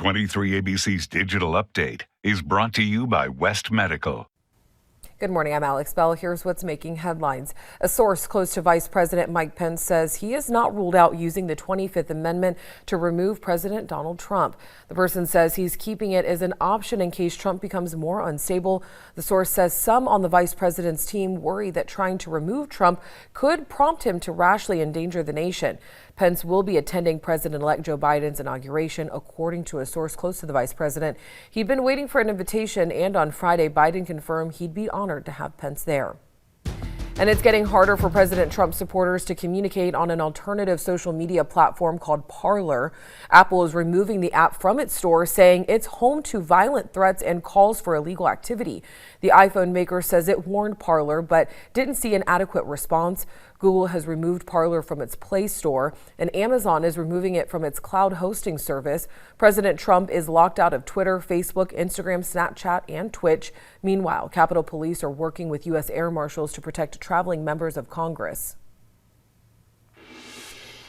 23 ABC's Digital Update is brought to you by West Medical. Good morning, I'm Alex Bell. Here's what's making headlines. A source close to Vice President Mike Pence says he has not ruled out using the 25th Amendment to remove President Donald Trump. The person says he's keeping it as an option in case Trump becomes more unstable. The source says some on the vice president's team worry that trying to remove Trump could prompt him to rashly endanger the nation. Pence will be attending President-elect Joe Biden's inauguration, according to a source close to the vice president. He'd been waiting for an invitation, and on Friday, Biden confirmed he'd be honored to have Pence there. And it's getting harder for President Trump supporters to communicate on an alternative social media platform called Parler. Apple is removing the app from its store, saying it's home to violent threats and calls for illegal activity. The iPhone maker says it warned Parler, but didn't see an adequate response. Google has removed Parler from its Play Store, and Amazon is removing it from its cloud hosting service. President Trump is locked out of Twitter, Facebook, Instagram, Snapchat, and Twitch. Meanwhile, Capitol Police are working with U.S. Air Marshals to protect traveling members of Congress.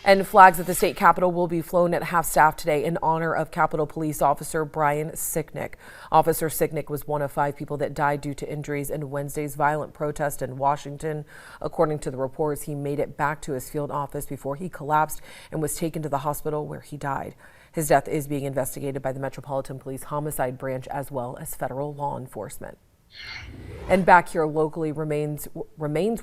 And flags at the state capitol will be flown at half-staff today in honor of Capitol Police Officer Brian Sicknick. Officer Sicknick was one of 5 people that died due to injuries in Wednesday's violent protest in Washington. According to the reports, he made it back to his field office before he collapsed and was taken to the hospital where he died. His death is being investigated by the Metropolitan Police Homicide Branch as well as federal law enforcement. And back here locally, remains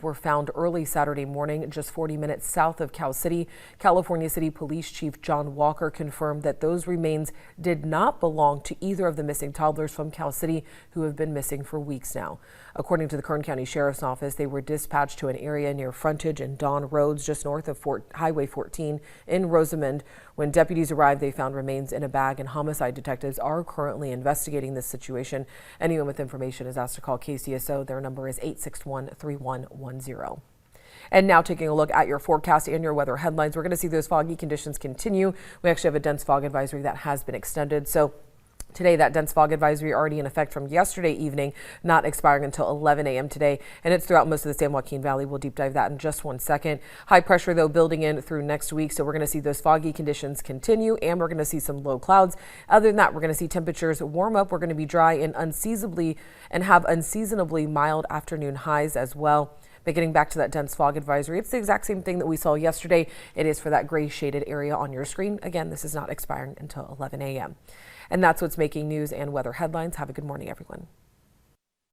were found early Saturday morning, just 40 minutes south of Cal City. California City Police Chief John Walker confirmed that those remains did not belong to either of the missing toddlers from Cal City who have been missing for weeks now. According to the Kern County Sheriff's Office, they were dispatched to an area near Frontage and Dawn Roads, just north of Highway 14 in Rosamond. When deputies arrived, they found remains in a bag, and homicide detectives are currently investigating this situation. Anyone with information is asked to call KCSO. Their number is 861-3110. And now taking a look at your forecast and your weather headlines. We're going to see those foggy conditions continue. We actually have a dense fog advisory that has been extended. So today, that dense fog advisory already in effect from yesterday evening, not expiring until 11 a.m. today, and it's throughout most of the San Joaquin Valley. We'll deep dive that in just one second. High pressure, though, building in through next week, so we're going to see those foggy conditions continue, and we're going to see some low clouds. Other than that, we're going to see temperatures warm up. We're going to be dry and have unseasonably mild afternoon highs as well. But getting back to that dense fog advisory, it's the exact same thing that we saw yesterday. It is for that gray shaded area on your screen. Again, this is not expiring until 11 a.m. And that's what's making news and weather headlines. Have a good morning, everyone.